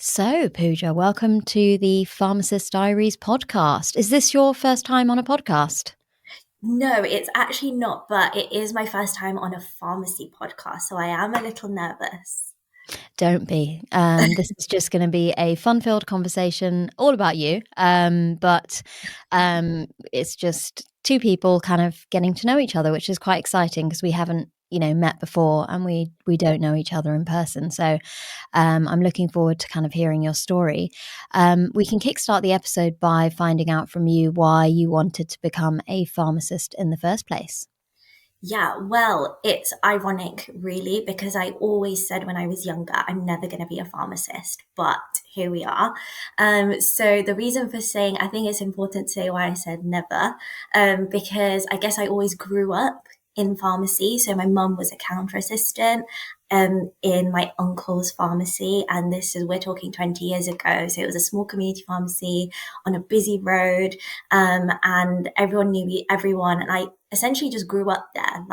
So, Pooja, welcome to the Pharmacist Diaries podcast. Is this your first time on a podcast? No, it's actually not, but it is my first time on a pharmacy podcast, so I am a little nervous. Don't be. This is just going to be a fun-filled conversation all about you. But it's just two people kind of getting to know each other, which is quite exciting because we haven't, met before and we don't know each other in person. So I'm looking forward to kind of hearing your story. We can kickstart the episode by finding out from you why you wanted to become a pharmacist in the first place. Yeah, well, it's ironic, really, because I always said when I was younger, I'm never going to be a pharmacist, but here we are. So the reason for saying, I think it's important to say why I said never, because I guess I always grew up in pharmacy. So my mum was a counter assistant, in my uncle's pharmacy. And we're talking 20 years ago. So it was a small community pharmacy on a busy road. And everyone knew everyone. And I essentially just grew up there,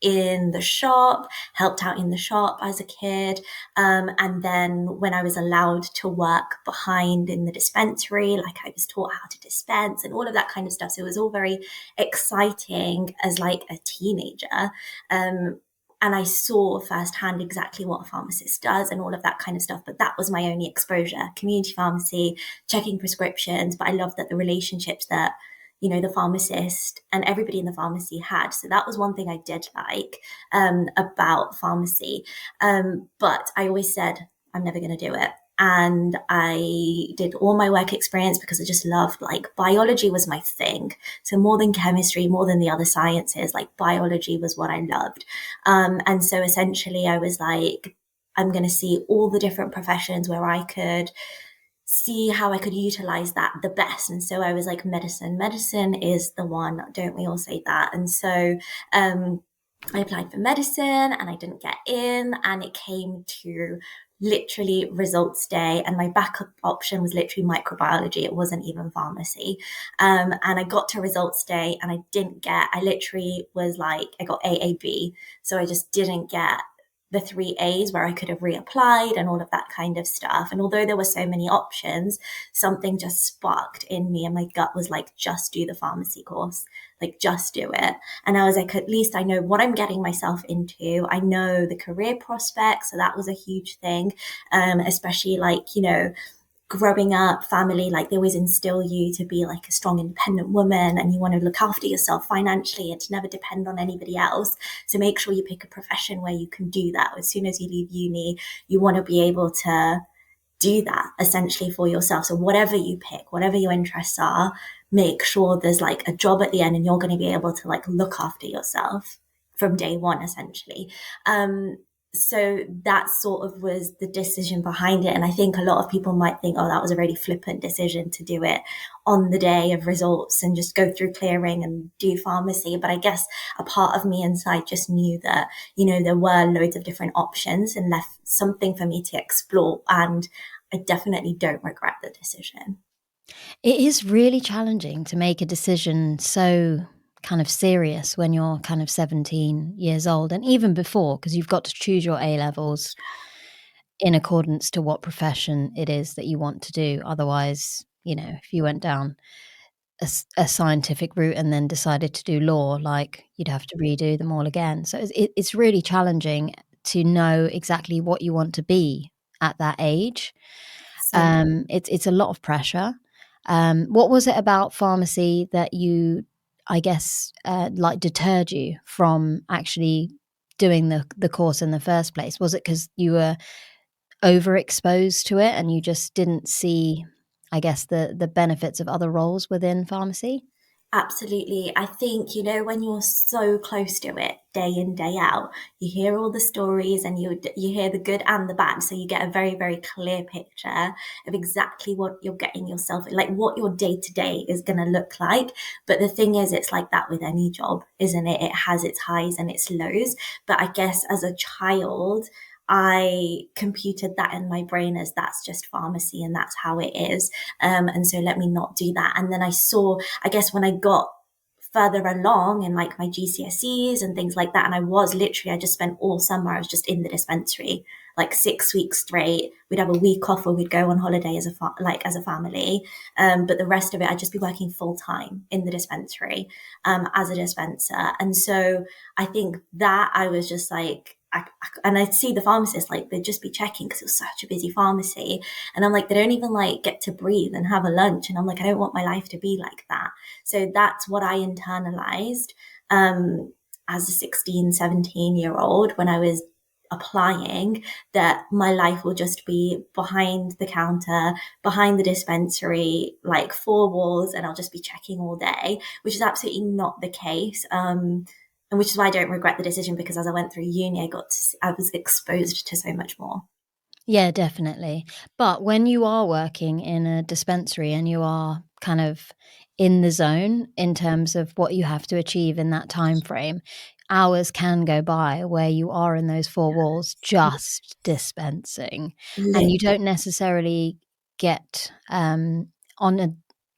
in the shop, helped out in the shop as a kid. And then when I was allowed to work behind in the dispensary, like I was taught how to dispense and all of that kind of stuff. So it was all very exciting as like a teenager. And I saw firsthand exactly what a pharmacist does and all of that kind of stuff. But that was my only exposure, community pharmacy, checking prescriptions. But I loved that the relationships that the pharmacist and everybody in the pharmacy had. So that was one thing I did like about pharmacy. But I always said, I'm never going to do it. And I did all my work experience because I just loved, like, biology was my thing. So more than chemistry, more than the other sciences, like biology was what I loved. And so essentially I was like, I'm going to see all the different professions where I could see how I could utilize that the best. And so I was like, medicine is the one. Don't we all say that? And so, I applied for medicine and I didn't get in, and it came to literally results day, and my backup option was literally microbiology. It wasn't even pharmacy. And I got to results day and I literally was like, I got AAB. So I just didn't get the 3 A's where I could have reapplied and all of that kind of stuff. And although there were so many options, something just sparked in me and my gut was like, just do the pharmacy course, like just do it. And I was like, at least I know what I'm getting myself into. I know the career prospects. So that was a huge thing. Especially growing up, family, like they always instill you to be like a strong, independent woman, and you want to look after yourself financially and to never depend on anybody else. So make sure you pick a profession where you can do that. As soon as you leave uni, you want to be able to do that essentially for yourself. So whatever you pick, whatever your interests are, make sure there's like a job at the end and you're going to be able to like look after yourself from day one, essentially. So that sort of was the decision behind it. And I think a lot of people might think, oh, that was a really flippant decision to do it on the day of results and just go through clearing and do pharmacy. But I guess a part of me inside just knew that, there were loads of different options and left something for me to explore. And I definitely don't regret the decision. It is really challenging to make a decision so kind of serious when you're kind of 17 years old, and even before, because you've got to choose your A levels in accordance to what profession it is that you want to do. Otherwise, if you went down a scientific route and then decided to do law, like you'd have to redo them all again. So it's really challenging to know exactly what you want to be at that age. So It's a lot of pressure. What was it about pharmacy that I guess, deterred you from actually doing the course in the first place? Was it because you were overexposed to it and you just didn't see, I guess, the benefits of other roles within pharmacy? absolutely. I think, when you're so close to it day in, day out, you hear all the stories and you hear the good and the bad. So you get a very, very clear picture of exactly what you're getting yourself, like what your day to day is going to look like. But the thing is, it's like that with any job, isn't it? It has its highs and its lows. But I guess as a child, I computed that in my brain as that's just pharmacy and that's how it is. And so let me not do that. And then I guess when I got further along in like my GCSEs and things like that. And I just spent all summer, I was just in the dispensary, like 6 weeks straight. We'd have a week off or we'd go on holiday as as a family. But the rest of it, I'd just be working full time in the dispensary, as a dispenser. And so I think that I was just like, and I'd see the pharmacists, like they'd just be checking because it was such a busy pharmacy. And I'm like, they don't even like get to breathe and have a lunch. And I'm like, I don't want my life to be like that. So that's what I internalized, as a 16, 17-year-old when I was applying, that my life will just be behind the counter, behind the dispensary, like four walls, and I'll just be checking all day, which is absolutely not the case. And which is why I don't regret the decision, because as I went through uni, I was exposed to so much more. Yeah, definitely. But when you are working in a dispensary and you are kind of in the zone in terms of what you have to achieve in that time frame, hours can go by where you are in those four walls just dispensing, and Lit. you don't necessarily get on a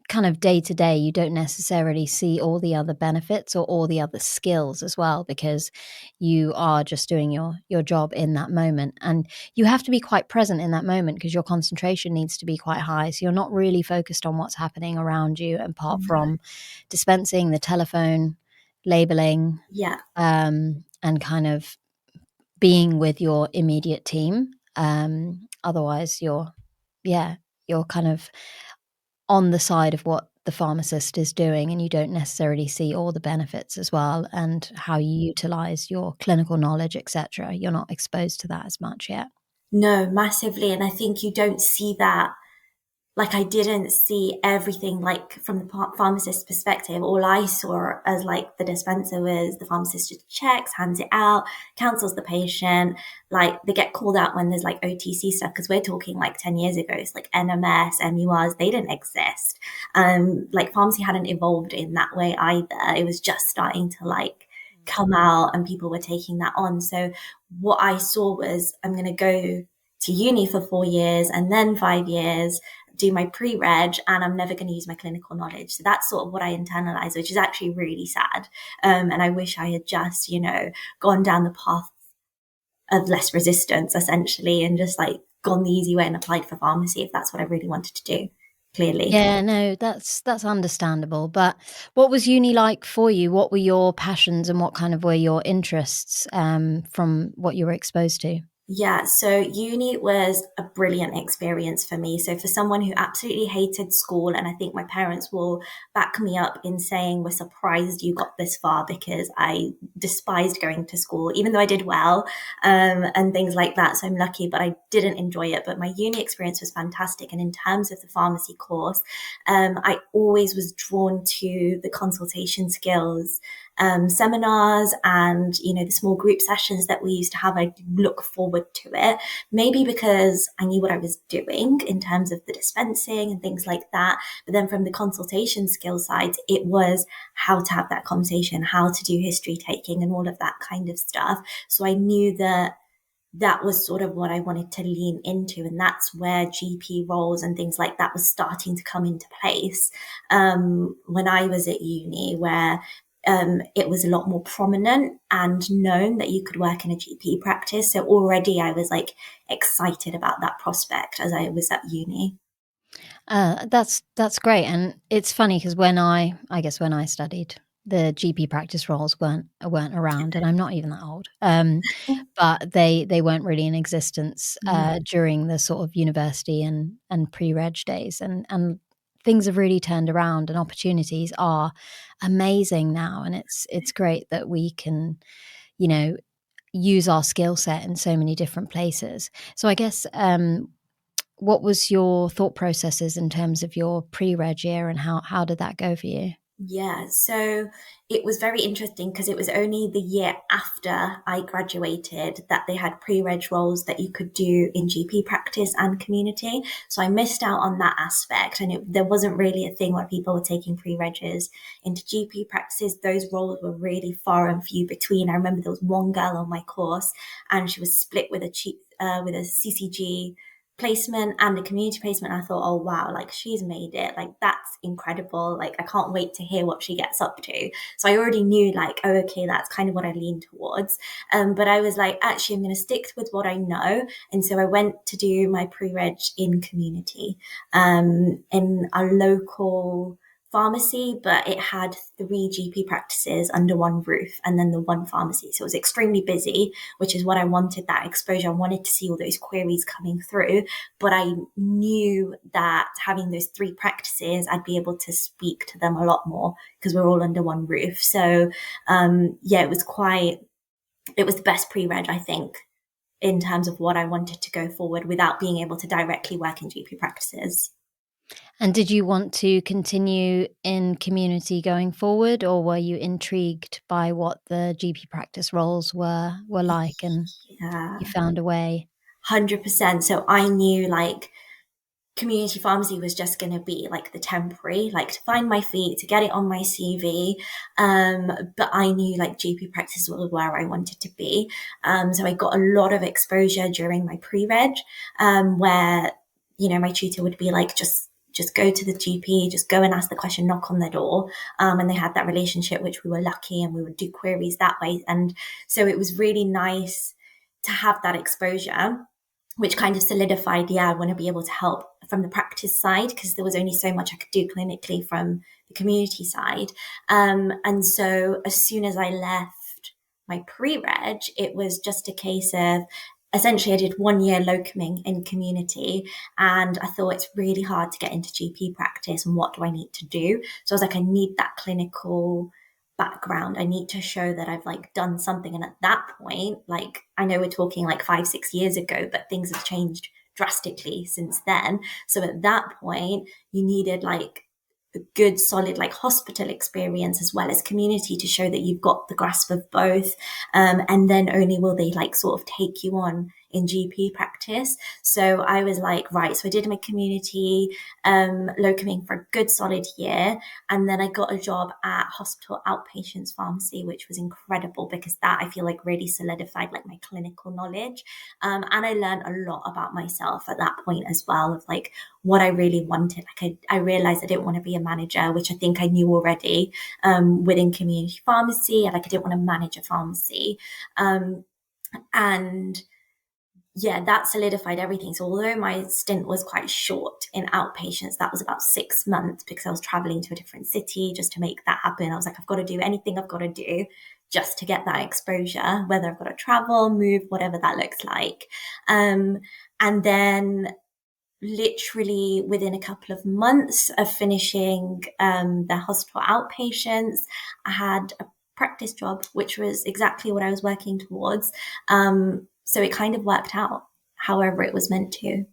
kind of day to day, you don't necessarily see all the other benefits or all the other skills as well, because you are just doing your job in that moment, and you have to be quite present in that moment because your concentration needs to be quite high, so you're not really focused on what's happening around you apart from dispensing, the telephone, labeling, Yeah. and kind of being with your immediate team. Otherwise you're kind of on the side of what the pharmacist is doing, and you don't necessarily see all the benefits as well and how you utilize your clinical knowledge, etc. You're not exposed to that as much yet. No, massively. And I think you don't see that. Like I didn't see everything like from the pharmacist's perspective. All I saw as like the dispenser was the pharmacist just checks, hands it out, counsels the patient. Like they get called out when there's like OTC stuff, because we're talking like 10 years ago. It's like NMS, MURs, they didn't exist. Like pharmacy hadn't evolved in that way either. It was just starting to like come out and people were taking that on. So what I saw was, I'm going to go to uni for 4 years and then 5 years, do my pre-reg, and I'm never going to use my clinical knowledge. So that's sort of what I internalized, which is actually really sad. And I wish I had just, gone down the path of less resistance, essentially, and just like gone the easy way and applied for pharmacy if that's what I really wanted to do, clearly. Yeah, no, that's understandable. But what was uni like for you? What were your passions and what kind of were your interests, from what you were exposed to? Yeah, so uni was a brilliant experience for me. So for someone who absolutely hated school, and I think my parents will back me up in saying we're surprised you got this far, because I despised going to school, even though I did well, and things like that. So I'm lucky, but I didn't enjoy it. But my uni experience was fantastic. And in terms of the pharmacy course, I always was drawn to the consultation skills, seminars, and the small group sessions that we used to have. I look forward to it, maybe because I knew what I was doing in terms of the dispensing and things like that. But then from the consultation skill side, it was how to have that conversation, how to do history taking and all of that kind of stuff. So I knew that that was sort of what I wanted to lean into. And that's where GP roles and things like that was starting to come into place, when I was at uni, where it was a lot more prominent and known that you could work in a GP practice. So already I was like excited about that prospect as I was at uni. That's great, and it's funny because I guess when I studied, the GP practice roles weren't around, and I'm not even that old. But they weren't really in existence during the sort of university and pre-reg days, and things have really turned around, and opportunities are amazing now, and it's great that we can, you know, use our skill set in so many different places. So I guess, what was your thought processes in terms of your pre-reg year, and how did that go for you? Yeah, so it was very interesting because it was only the year after I graduated that they had pre-reg roles that you could do in GP practice and community. So I missed out on that aspect, and there wasn't really a thing where people were taking pre-regs into GP practices. Those roles were really far and few between. I remember there was one girl on my course, and she was split with a CCG placement and a community placement. I thought, oh wow, like she's made it, like that's incredible, like I can't wait to hear what she gets up to. So I already knew like, oh okay, that's kind of what I lean towards. But I was like, actually I'm going to stick with what I know. And so I went to do my pre-reg in community, in a local pharmacy, but it had 3 GP practices under one roof and then the one pharmacy. So it was extremely busy, which is what I wanted, that exposure. I wanted to see all those queries coming through, but I knew that having those 3 practices, I'd be able to speak to them a lot more because we're all under one roof. So, yeah, it was the best pre-reg, I think, in terms of what I wanted to go forward without being able to directly work in GP practices. And did you want to continue in community going forward, or were you intrigued by what the GP practice roles were like, and Yeah, you found a way? 100%. So I knew like community pharmacy was just going to be like the temporary, like to find my feet, to get it on my CV. But I knew like GP practice was where I wanted to be. So I got a lot of exposure during my pre-reg, where, you know, my tutor would be like, just go to the GP, just go and ask the question, knock on the door. And they had that relationship, which we were lucky, and we would do queries that way. And so it was really nice to have that exposure, which kind of solidified, yeah, I want to be able to help from the practice side because there was only so much I could do clinically from the community side. And so as soon as I left my pre-reg, it was just a case of, essentially I did 1 year locuming in community, and I thought it's really hard to get into GP practice, and what do I need to do? So I was like, I need that clinical background. I need to show that I've like done something. And at that point, like I know we're talking like 5-6 years ago, but things have changed drastically since then. So at that point, you needed like a good solid like hospital experience as well as community to show that you've got the grasp of both, and then only will they like sort of take you on in GP practice. So I was like, right, so I did my community locuming for a good solid year, and then I got a job at hospital outpatients pharmacy, which was incredible because that I feel like really solidified like my clinical knowledge, and I learned a lot about myself at that point as well, of like what I really wanted. Like I realized I didn't want to be a manager, which I think I knew already, within community pharmacy. Like I didn't want to manage a pharmacy. And yeah, that solidified everything. So although my stint was quite short in outpatients, that was about 6 months because I was traveling to a different city just to make that happen. I was like, I've got to do anything I've got to do just to get that exposure, whether I've got to travel, move, whatever that looks like. And then literally within a couple of months of finishing the hospital outpatients, I had a practice job, which was exactly what I was working towards. So it kind of worked out however it was meant to.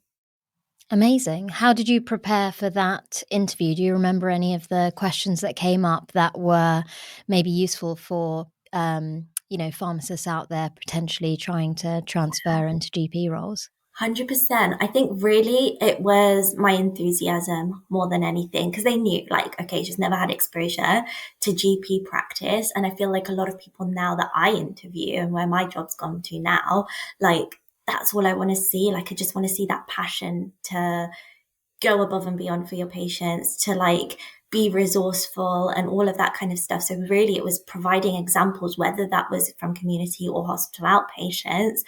Amazing. How did you prepare for that interview? Do you remember any of the questions that came up that were maybe useful for pharmacists out there potentially trying to transfer into GP roles? 100%. I think really it was my enthusiasm more than anything because they knew, like, okay, she's never had exposure to GP practice. And I feel like a lot of people now that I interview and where my job's gone to now, like, that's all I want to see. Like, I just want to see that passion to go above and beyond for your patients, to like be resourceful and all of that kind of stuff. So really it was providing examples, whether that was from community or hospital outpatients.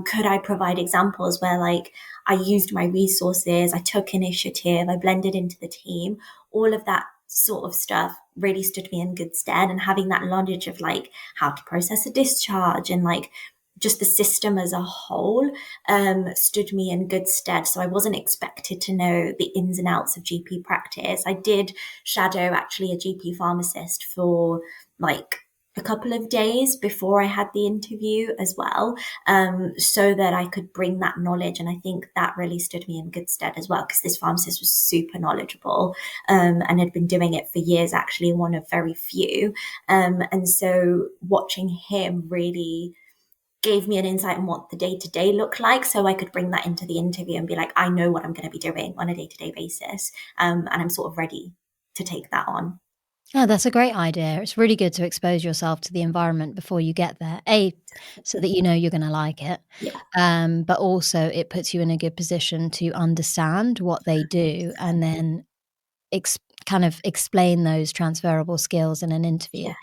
Could I provide examples where like I used my resources, I took initiative, I blended into the team, all of that sort of stuff really stood me in good stead. And having that knowledge of like how to process a discharge and like just the system as a whole stood me in good stead. So I wasn't expected to know the ins and outs of GP practice. I did shadow actually a GP pharmacist for like a couple of days before I had the interview as well, so that I could bring that knowledge. And I think that really stood me in good stead as well, because this pharmacist was super knowledgeable, and had been doing it for years, actually one of very few. And so watching him really gave me an insight on what the day-to-day looked like, so I could bring that into the interview and be like, I know what I'm going to be doing on a day-to-day basis, and I'm sort of ready to take that on. Oh, that's a great idea. It's really good to expose yourself to the environment before you get there. So that you know you're gonna like it, Yeah, but also it puts you in a good position to understand what they do and then ex kind of explain those transferable skills in an interview. yeah,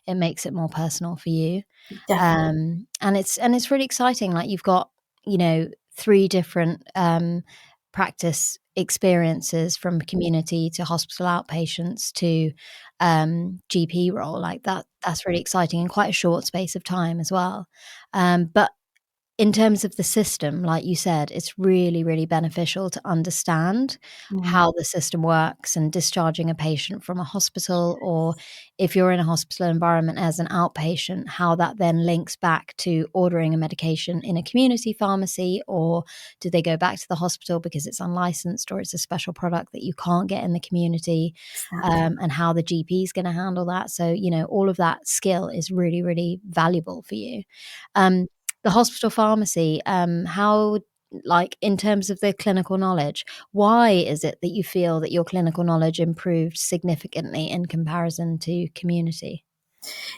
It makes it more personal for you. definitely. And it's really exciting, like, you've got, 3 different, practice experiences from community to hospital outpatients to, GP role, like, that's really exciting in quite a short space of time as well. But in terms of the system, like you said, it's really, really beneficial to understand Mm, how the system works and discharging a patient from a hospital, or if you're in a hospital environment as an outpatient, how that then links back to ordering a medication in a community pharmacy, or do they go back to the hospital because it's unlicensed or it's a special product that you can't get in the community, exactly. and how the GP is gonna handle that. So, all of that skill is really, really valuable for you. Um, the hospital pharmacy, how like, in terms of the clinical knowledge, why is it that you feel that your clinical knowledge improved significantly in comparison to community?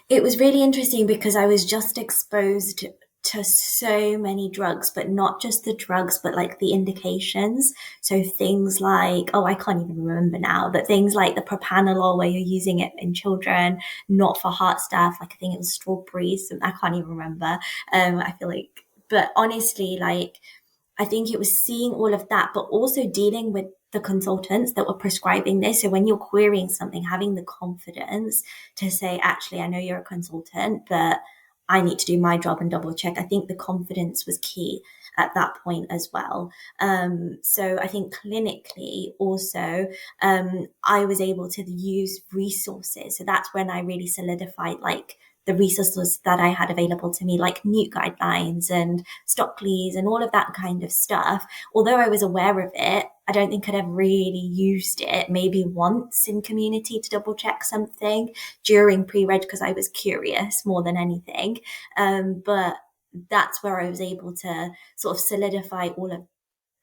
It was really interesting because I was just exposed to so many drugs, but not just the drugs, but like the indications. So things like, oh, I can't even remember now, but things like the propanolol where you're using it in children, not for heart stuff. Like I think it was strawberries. I can't even remember. I feel like, but honestly, like I think it was seeing all of that, but also dealing with the consultants that were prescribing this. So when you're querying something, having the confidence to say, actually, I know you're a consultant, but I need to do my job and double check. I think the confidence was key at that point as well. So I think clinically also, I was able to use resources. So that's when I really solidified like the resources that I had available to me, like NEWT guidelines and Stockley's and all of that kind of stuff. Although I was aware of it, I don't think I'd ever really used it, maybe once in community to double check something during pre-reg because I was curious more than anything. But that's where I was able to sort of solidify all of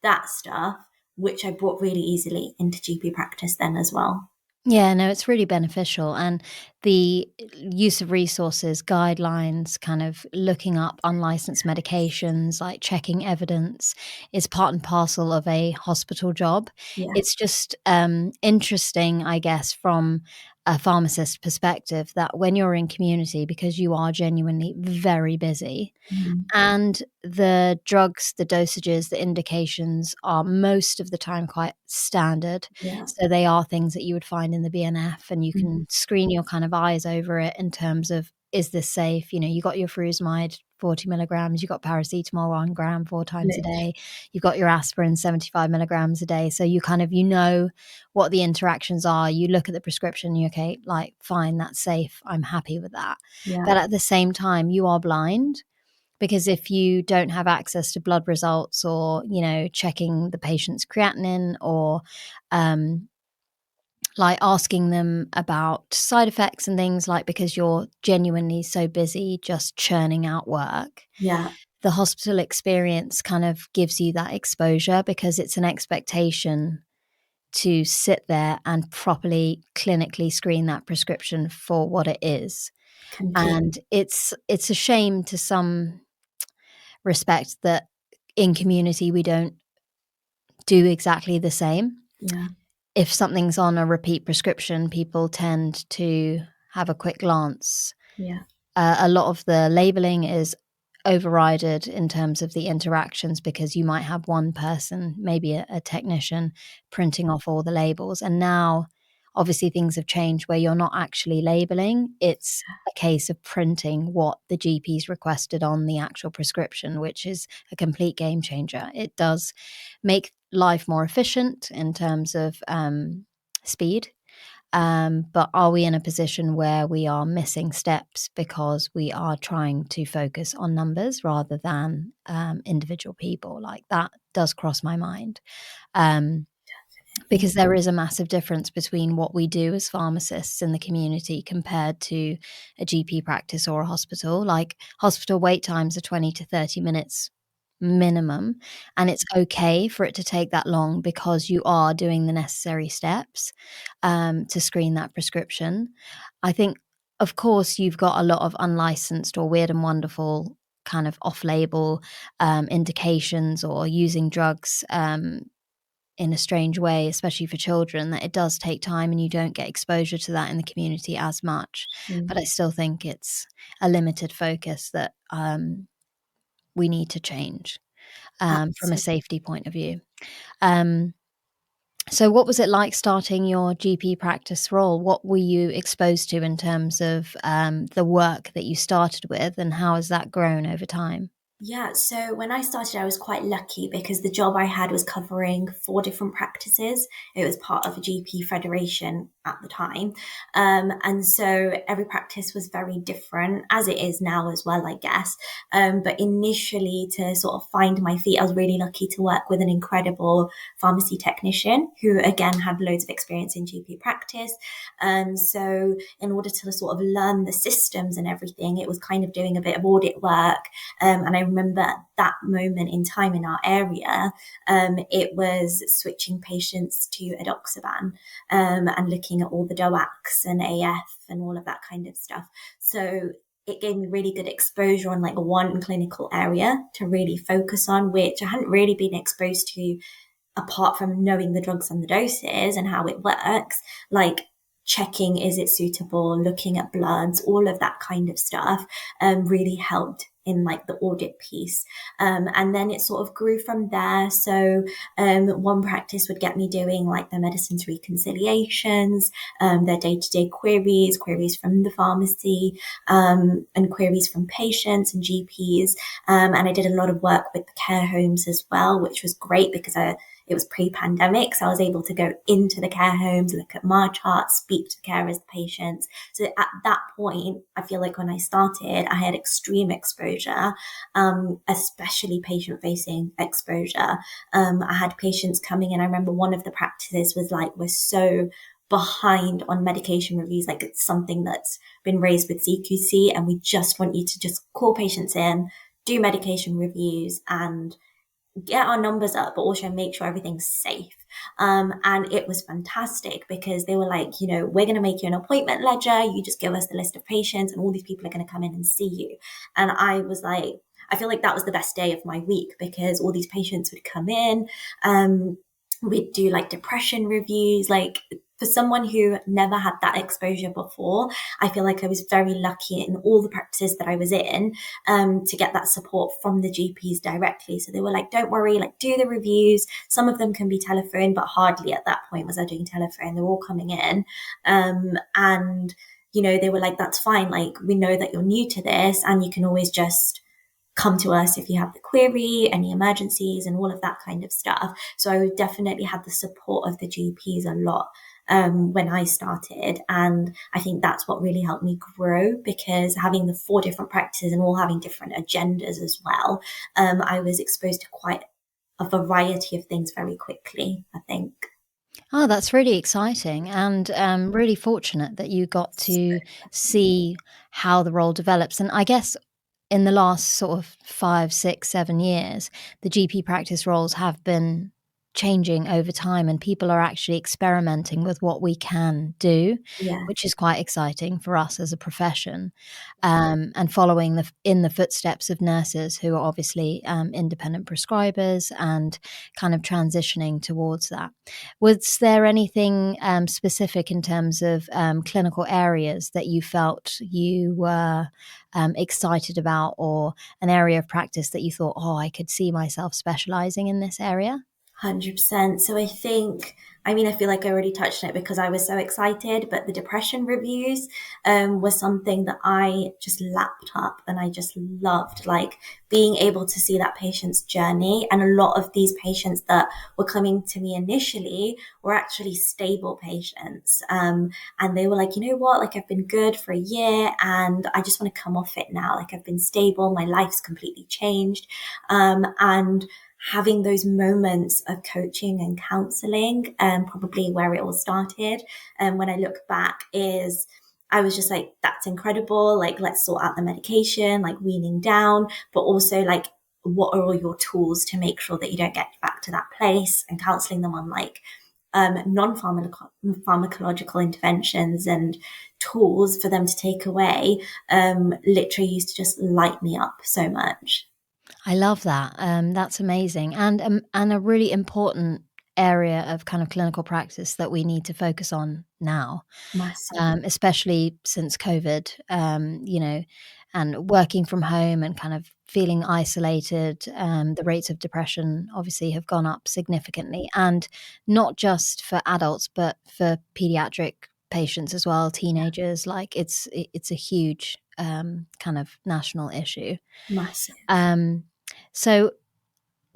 that stuff, which I brought really easily into GP practice then as well. Yeah, no, it's really beneficial. And the use of resources, guidelines, kind of looking up unlicensed medications, like checking evidence, is part and parcel of a hospital job. Yeah. It's just interesting, I guess, from a pharmacist perspective, that when you're in community, because you are genuinely very busy, Mm. and the drugs, the dosages, the indications are most of the time quite standard. Yeah. So they are things that you would find in the BNF, and you Mm. can screen your kind of eyes over it in terms of, is this safe? You got your furosemide 40 milligrams, you got paracetamol 1 gram 4 times a Lit. day, you've got your aspirin 75 milligrams a day. So you kind of, what the interactions are. You look at the prescription, you okay, like, fine, that's safe. I'm happy with that. Yeah. But at the same time, you are blind, because if you don't have access to blood results, or, checking the patient's creatinine, or like asking them about side effects and things, like, because you're genuinely so busy just churning out work, Yeah. the hospital experience kind of gives you that exposure, because it's an expectation to sit there and properly clinically screen that prescription for what it is. Complete. And it's a shame to some respect that in community we don't do exactly the same. Yeah. If something's on a repeat prescription, people tend to have a quick glance. Yeah. A lot of the labeling is overrided in terms of the interactions, because you might have one person, maybe a technician, printing off all the labels. And now, obviously, things have changed where you're not actually labeling. It's a case of printing what the GP's requested on the actual prescription, which is a complete game changer. It does make life more efficient in terms of speed. But are we in a position where we are missing steps because we are trying to focus on numbers rather than individual people? Like, that does cross my mind. Because there is a massive difference between what we do as pharmacists in the community compared to a GP practice or a hospital. Like, hospital wait times are 20 to 30 minutes minimum, and it's okay for it to take that long because you are doing the necessary steps to screen that prescription. I think, of course, you've got a lot of unlicensed or weird and wonderful kind of off-label indications or using drugs in a strange way, especially for children, that it does take time and you don't get exposure to that in the community as much. But I still think it's a limited focus that we need to change from a Absolutely. safety point of view. So what was it like starting your GP practice role? What were you exposed to in terms of the work that you started with, and how has that grown over time? Yeah, so when I started, I was quite lucky because the job I had was covering 4 different practices. It was part of a GP federation at the time. And so every practice was very different, as it is now as well, I guess. But initially, to sort of find my feet, I was really lucky to work with an incredible pharmacy technician who, again, had loads of experience in GP practice. So in order to sort of learn the systems and everything, it was kind of doing a bit of audit work. And I remember that moment in time in our area, it was switching patients to edoxaban and looking at all the DOACs and AF and all of that kind of stuff. So it gave me really good exposure on like one clinical area to really focus on, which I hadn't really been exposed to apart from knowing the drugs and the doses and how it works, like checking is it suitable, looking at bloods, all of that kind of stuff, really helped in like the audit piece. And then it sort of grew from there. So one practice would get me doing like their medicines reconciliations, their day-to-day queries from the pharmacy, and queries from patients and GPs. And I did a lot of work with the care homes as well, which was great because it was pre-pandemic, so I was able to go into the care homes, look at my charts, speak to the carers, the patients. So at that point, I feel like when I started, I had extreme exposure, especially patient-facing exposure. I had patients coming in. I remember one of the practices was like, we're so behind on medication reviews, like it's something that's been raised with CQC, and we just want you to just call patients in, do medication reviews, and get our numbers up, but also make sure everything's safe. And it was fantastic because they were like, we're going to make you an appointment ledger. You just give us the list of patients and all these people are going to come in and see you. And I was like, I feel like that was the best day of my week because all these patients would come in. We'd do like depression reviews, like for someone who never had that exposure before, I feel like I was very lucky in all the practices that I was in, to get that support from the GPs directly. So they were like, don't worry, like do the reviews. Some of them can be telephone, but hardly at that point was I doing telephone. They're all coming in. And, they were like, that's fine. Like, we know that you're new to this and you can always just come to us if you have the query, any emergencies and all of that kind of stuff. So I definitely had the support of the GPs a lot when I started. And I think that's what really helped me grow because having the 4 different practices and all having different agendas as well, I was exposed to quite a variety of things very quickly, I think. Oh, that's really exciting and really fortunate that you got to see how the role develops. And I guess in the last sort of 5, 6, 7 years, the GP practice roles have been changing over time and people are actually experimenting with what we can do, Yeah, which is quite exciting for us as a profession, and following in the footsteps of nurses who are obviously independent prescribers and kind of transitioning towards that. Was there anything specific in terms of clinical areas that you felt you were excited about, or an area of practice that you thought, oh, I could see myself specializing in this area? 100%. So I feel like I already touched on it because I was so excited, but the depression reviews was something that I just lapped up and I just loved, like being able to see that patient's journey. And a lot of these patients that were coming to me initially were actually stable patients. And they were like, you know what, like I've been good for a year and I just want to come off it now. Like I've been stable, my life's completely changed. And having those moments of coaching and counseling, probably where it all started. And when I look back is I was just like, that's incredible. Like, let's sort out the medication, like weaning down, but also like what are all your tools to make sure that you don't get back to that place, and counseling them on like non-pharmacological interventions and tools for them to take away, literally used to just light me up so much. I love that. That's amazing, and a really important area of kind of clinical practice that we need to focus on now, Massively. especially since COVID. And working from home and kind of feeling isolated. The rates of depression obviously have gone up significantly, and not just for adults, but for pediatric patients as well, teenagers. Like it's a huge kind of national issue. Massive. Um, so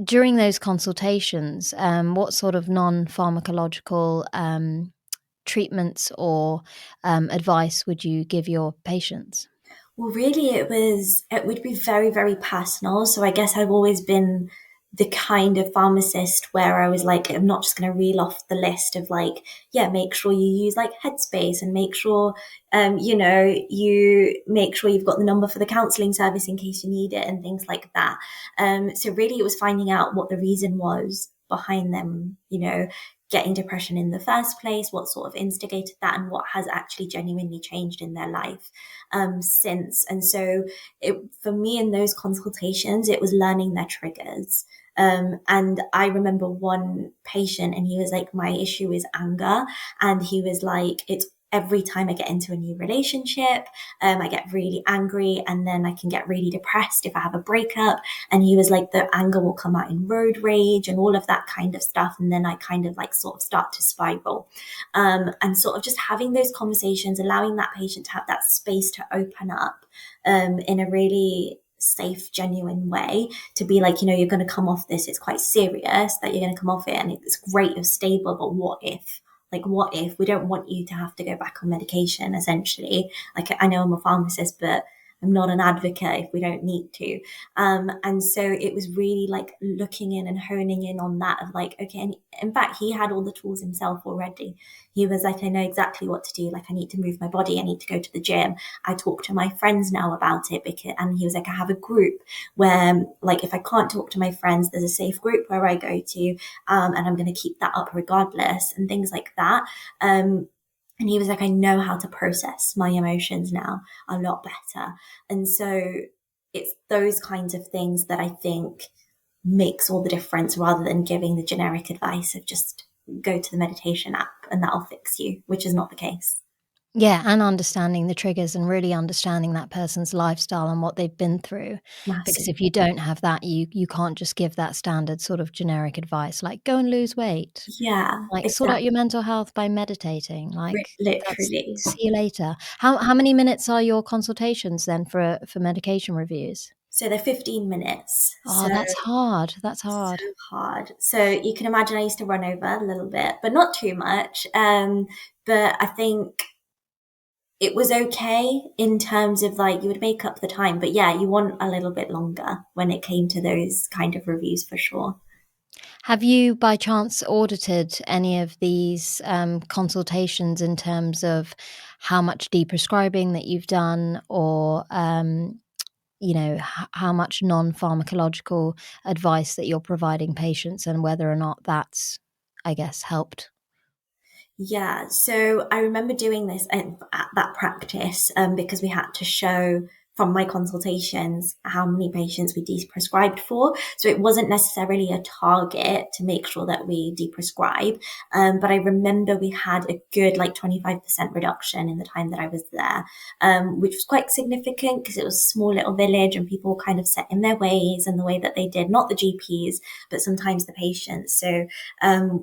during those consultations, what sort of non-pharmacological treatments or advice would you give your patients? Well, really, it would be very, very personal. So I guess I've always been the kind of pharmacist where I was like, I'm not just going to reel off the list of like, yeah, make sure you use like Headspace, and make sure, you make sure you've got the number for the counseling service in case you need it and things like that. So really it was finding out what the reason was behind them, getting depression in the first place, what sort of instigated that, and what has actually genuinely changed in their life since. And so for me in those consultations, it was learning their triggers. And I remember one patient, and he was like, my issue is anger. And he was like, it's every time I get into a new relationship, I get really angry, and then I can get really depressed if I have a breakup. And he was like, the anger will come out in road rage and all of that kind of stuff. And then I kind of like sort of start to spiral. And sort of just having those conversations, allowing that patient to have that space to open up in a really safe, genuine way, to be like, you're going to come off this. It's quite serious that you're going to come off it. And it's great, you're stable, but what if? Like, what if we don't want you to have to go back on medication, essentially? Like, I know I'm a pharmacist, but I'm not an advocate if we don't need to. And so it was really like looking in and honing in on that of like, okay, and in fact, he had all the tools himself already. He was like, I know exactly what to do. Like, I need to move my body. I need to go to the gym. I talk to my friends now about it and he was like, I have a group where like, if I can't talk to my friends, there's a safe group where I go to, and I'm going to keep that up regardless, and things like that. And he was like, I know how to process my emotions now a lot better. And so it's those kinds of things that I think makes all the difference, rather than giving the generic advice of just go to the meditation app and that'll fix you, which is not the case. Yeah, and understanding the triggers and really understanding that person's lifestyle and what they've been through. Because Massive. if you don't have that, you can't just give that standard sort of generic advice like, "Go and lose weight." Yeah, Like, "Sort out exactly. your mental health by meditating." Like, that's Literally. see you later. How many minutes are your consultations then for medication reviews? So they're 15 minutes. Oh, that's hard, that's hard. So hard. So you can imagine I used to run over a little bit, but not too much. But I think it was okay in terms of like you would make up the time. But yeah, you want a little bit longer when it came to those kind of reviews for sure. Have you, by chance, audited any of these, consultations in terms of how much deprescribing that you've done or, how much non-pharmacological advice that you're providing patients and whether or not that's, I guess, helped? Yeah, so I remember doing this at that practice because we had to show from my consultations how many patients we deprescribed for. So it wasn't necessarily a target to make sure that we deprescribe. But I remember we had a good like 25% reduction in the time that I was there, which was quite significant because it was a small little village and people were kind of set in their ways and the way that they did, not the GPs, but sometimes the patients. So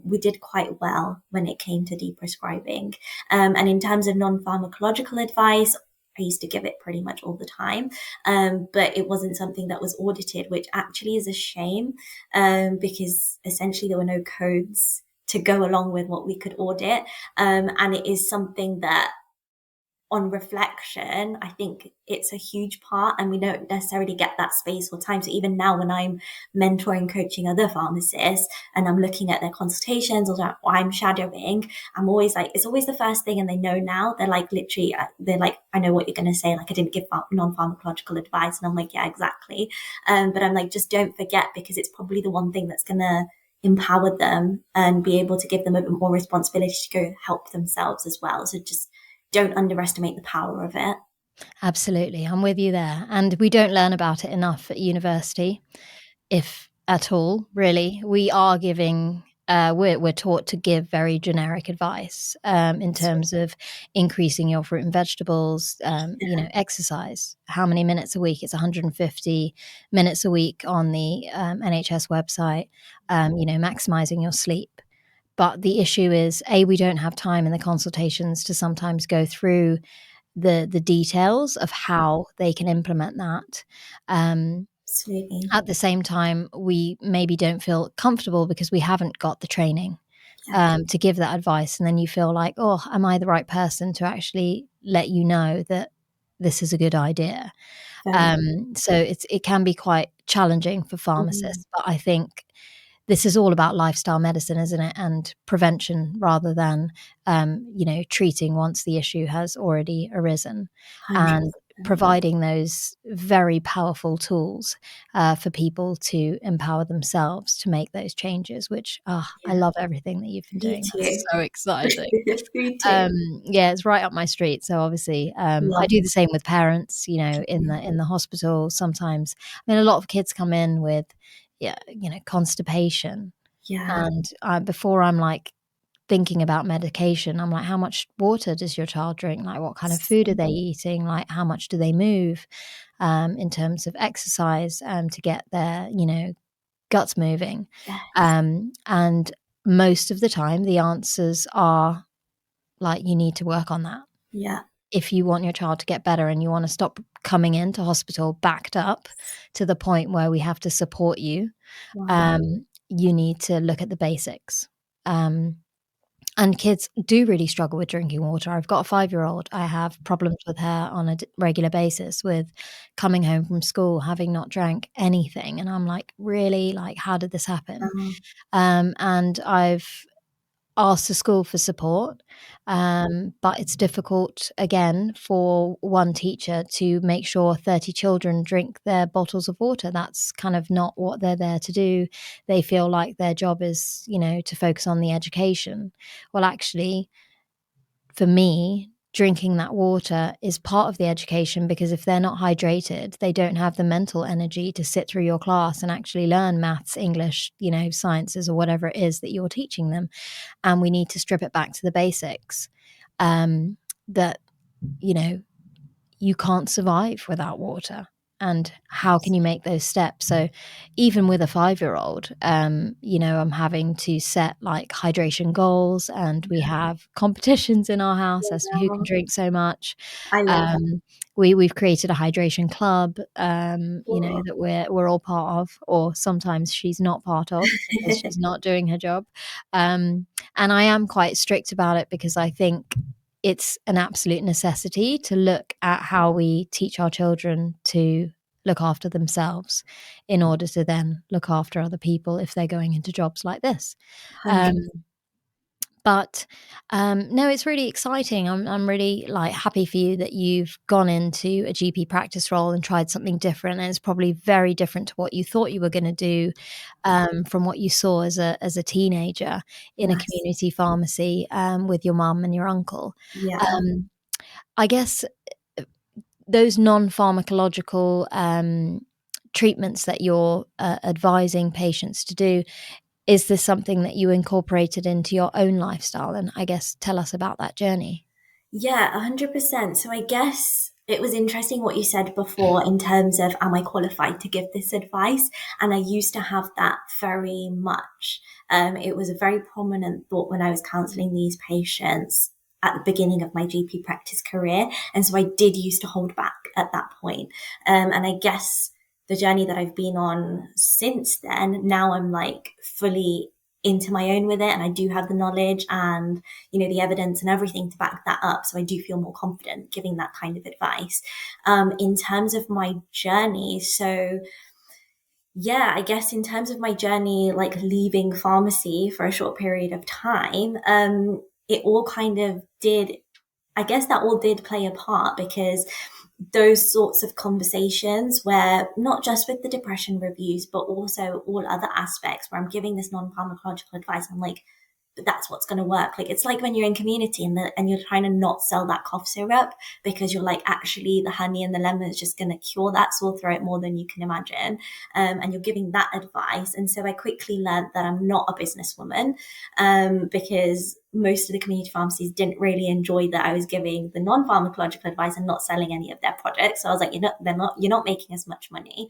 we did quite well when it came to deprescribing. And in terms of non-pharmacological advice, I used to give it pretty much all the time, but it wasn't something that was audited, which actually is a shame, because essentially there were no codes to go along with what we could audit. And it is something that on reflection, I think it's a huge part, and we don't necessarily get that space or time. So even now, when I'm mentoring, coaching other pharmacists, and I'm looking at their consultations or I'm shadowing, I'm always like, it's always the first thing, and they know now. They're like, literally, they're like, I know what you're going to say. Like, I didn't give non-pharmacological advice, and I'm like, yeah, exactly. But I'm like, just don't forget, because it's probably the one thing that's going to empower them and be able to give them a bit more responsibility to go help themselves as well. So just don't underestimate the power of it. Absolutely. I'm with you there. And we don't learn about it enough at university, if at all, really. We are giving, we're taught to give very generic advice in terms of increasing your fruit and vegetables, exercise. How many minutes a week? It's 150 minutes a week on the NHS website, maximizing your sleep. But the issue is, we don't have time in the consultations to sometimes go through the details of how they can implement that. Absolutely. At the same time, we maybe don't feel comfortable because we haven't got the training Yeah. to give that advice. And then you feel like, oh, am I the right person to actually let you know that this is a good idea? Very. So it can be quite challenging for Mhm. pharmacists. But I think this is all about lifestyle medicine, isn't it? And prevention rather than, treating once the issue has already arisen, and 100%. providing those very powerful tools for people to empower themselves to make those changes, which I Yeah. love everything that you've been Me doing. That's too. so exciting. Me too. Yeah, it's right up my street. So obviously, I Love. do the same with parents, in the hospital. Sometimes, I mean, a lot of kids come in with, yeah, constipation. Yeah. And before I'm like thinking about medication, I'm like, how much water does your child drink? Like, what kind of food are they eating? Like, how much do they move in terms of exercise to get their, guts moving? Yes. And most of the time, the answers are like, you need to work on that. Yeah. If you want your child to get better and you want to stop coming into hospital backed up to the point where we have to support you, Wow. you need to look at the basics. Um, and kids do really struggle with drinking water. I've got a 5-year-old. I have problems with her on a regular basis with coming home from school, having not drank anything. And I'm like, really? Like, how did this happen? Um, And I've asked the school for support, but it's difficult, again, for one teacher to make sure 30 children drink their bottles of water. That's kind of not what they're there to do. They feel like their job is, to focus on the education. Well, actually, for me, drinking that water is part of the education, because if they're not hydrated, they don't have the mental energy to sit through your class and actually learn maths, English, sciences, or whatever it is that you're teaching them. And we need to strip it back to the basics, that, you know, you can't survive without water. And how can you make those steps? So even with a 5-year-old, I'm having to set like hydration goals, and we have competitions in our house as to who can wow. drink so much. I love that. We've created a hydration club, Cool. that we're all part of, or sometimes she's not part of because she's not doing her job. And I am quite strict about it, because I think it's an absolute necessity to look at how we teach our children to look after themselves in order to then look after other people if they're going into jobs like this. 100. Um, but no, it's really exciting. I'm really like happy for you that you've gone into a GP practice role and tried something different, and it's probably very different to what you thought you were going to do, from what you saw as a teenager in a Yes. community pharmacy with your mum and your uncle. Yeah. Um, I guess those non-pharmacological treatments that you're advising patients to do, is this something that you incorporated into your own lifestyle? And I guess tell us about that journey. Yeah, 100%. So I guess it was interesting what you said before in terms of, am I qualified to give this advice? And I used to have that very much. It was a very prominent thought when I was counseling these patients at the beginning of my GP practice career. And so I did used to hold back at that point. And I guess the journey that I've been on since then, now I'm like fully into my own with it, and I do have the knowledge and, you know, the evidence and everything to back that up. So I do feel more confident giving that kind of advice. In terms of my journey, so yeah, I guess in terms of my journey, like leaving pharmacy for a short period of time, it all kind of did, I guess that all did play a part, because those sorts of conversations where not just with the depression reviews, but also all other aspects where I'm giving this non-pharmacological advice, I'm like, but that's what's going to work. Like, it's like when you're in community and you're trying to not sell that cough syrup because you're like, actually the honey and the lemon is just going to cure that sore throat more than you can imagine. And you're giving that advice. And so I quickly learned that I'm not a businesswoman, because most of the community pharmacies didn't really enjoy that I was giving the non-pharmacological advice and not selling any of their products. So I was like, you're not making as much money.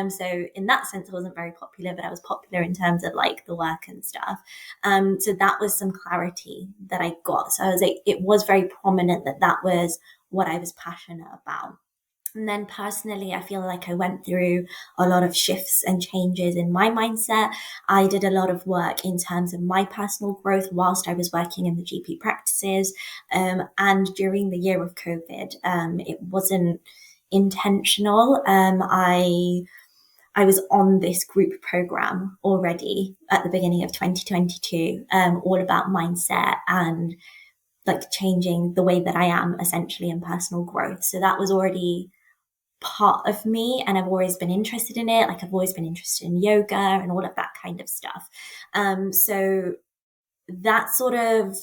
So in that sense, I wasn't very popular, but I was popular in terms of like the work and stuff. So that was some clarity that I got. So I was like, it was very prominent that that was what I was passionate about. And then personally, I feel like I went through a lot of shifts and changes in my mindset. I did a lot of work in terms of my personal growth whilst I was working in the GP practices. And during the year of COVID, it wasn't intentional. I was on this group program already at the beginning of 2022, all about mindset and like changing the way that I am essentially in personal growth. So that was already part of me, and I've always been interested in it. Like, I've always been interested in yoga and all of that kind of stuff. So that sort of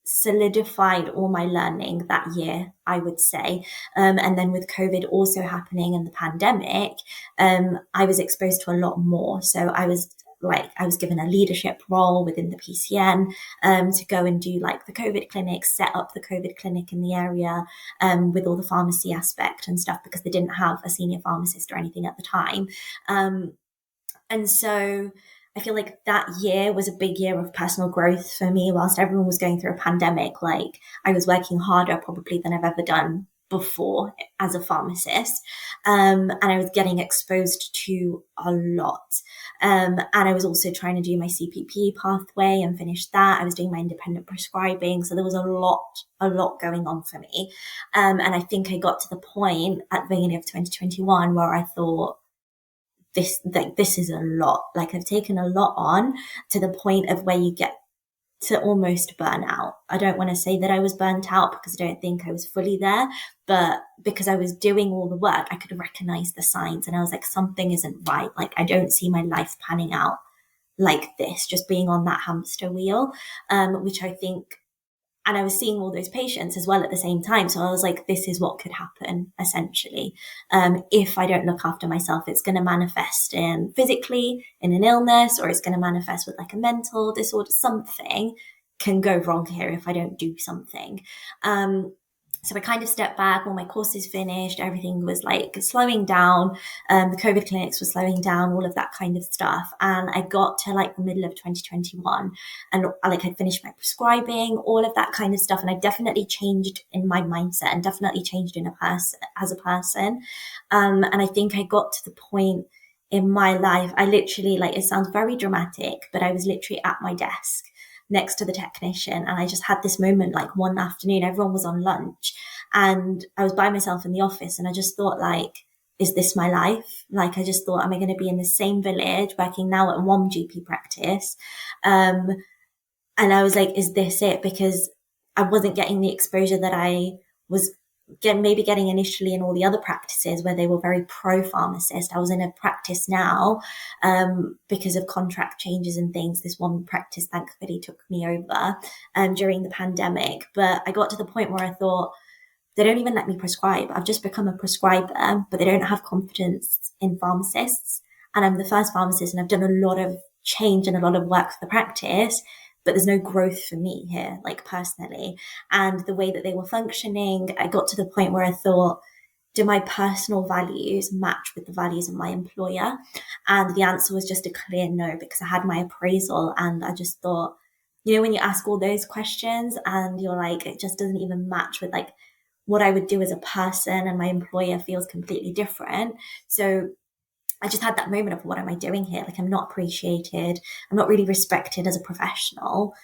solidified all my learning that year, I would say. And then with COVID also happening and the pandemic, I was exposed to a lot more. So I was given a leadership role within the PCN, to go and do like the COVID clinic, set up the COVID clinic in the area, with all the pharmacy aspect and stuff, because they didn't have a senior pharmacist or anything at the time. And so I feel like that year was a big year of personal growth for me. Whilst everyone was going through a pandemic, like, I was working harder probably than I've ever done before as a pharmacist. And I was getting exposed to a lot. And I was also trying to do my CPP pathway and finish that. I was doing my independent prescribing. So there was a lot going on for me. And I think I got to the point at the beginning of 2021 where I thought, this is a lot. Like, I've taken a lot on, to the point of where you get to almost burn out. I don't want to say that I was burnt out, because I don't think I was fully there, but because I was doing all the work, I could recognize the signs, and I was like, something isn't right. Like, I don't see my life panning out like this, just being on that hamster wheel, which I think, and I was seeing all those patients as well at the same time. So I was like, this is what could happen essentially. If I don't look after myself, it's going to manifest in physically in an illness, or it's going to manifest with like a mental disorder. Something can go wrong here if I don't do something. So I kind of stepped back. All my courses finished. Everything was like slowing down. The COVID clinics were slowing down, all of that kind of stuff. And I got to like the middle of 2021, and like I'd finished my prescribing, all of that kind of stuff. And I definitely changed in my mindset, and definitely changed as a person. And I think I got to the point in my life, I literally, like, it sounds very dramatic, but I was literally at my desk next to the technician, and I just had this moment, like, one afternoon, everyone was on lunch and I was by myself in the office, and I just thought, like, is this my life? Like, I just thought, am I going to be in the same village working now at one GP practice? And I was like, is this it? Because I wasn't getting the exposure that I was maybe getting initially in all the other practices where they were very pro-pharmacist. I was in a practice now, because of contract changes and things. This one practice thankfully took me over during the pandemic. But I got to the point where I thought, they don't even let me prescribe. I've just become a prescriber, but they don't have confidence in pharmacists. And I'm the first pharmacist, and I've done a lot of change and a lot of work for the practice, but there's no growth for me here, like, personally. And the way that they were functioning, I got to the point where I thought, do my personal values match with the values of my employer? And the answer was just a clear no, because I had my appraisal, and I just thought, you know, when you ask all those questions and you're like, it just doesn't even match with like what I would do as a person, and my employer feels completely different. So I just had that moment of, what am I doing here? Like, I'm not appreciated. I'm not really respected as a professional.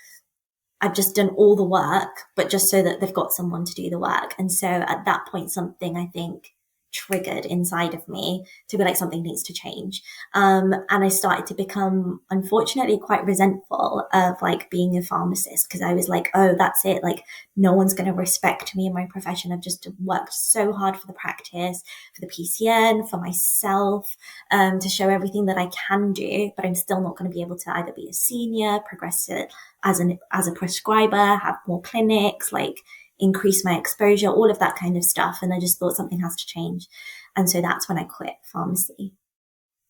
I've just done all the work, but just so that they've got someone to do the work. And so at that point, something I think triggered inside of me to be like, something needs to change. And I started to become, unfortunately, quite resentful of like being a pharmacist, because I was like, oh, that's it. Like, no one's going to respect me in my profession. I've just worked so hard for the practice, for the PCN, for myself, to show everything that I can do, but I'm still not going to be able to either be a senior, progress to as a prescriber, have more clinics, like increase my exposure, all of that kind of stuff. And I just thought something has to change. And so that's when I quit pharmacy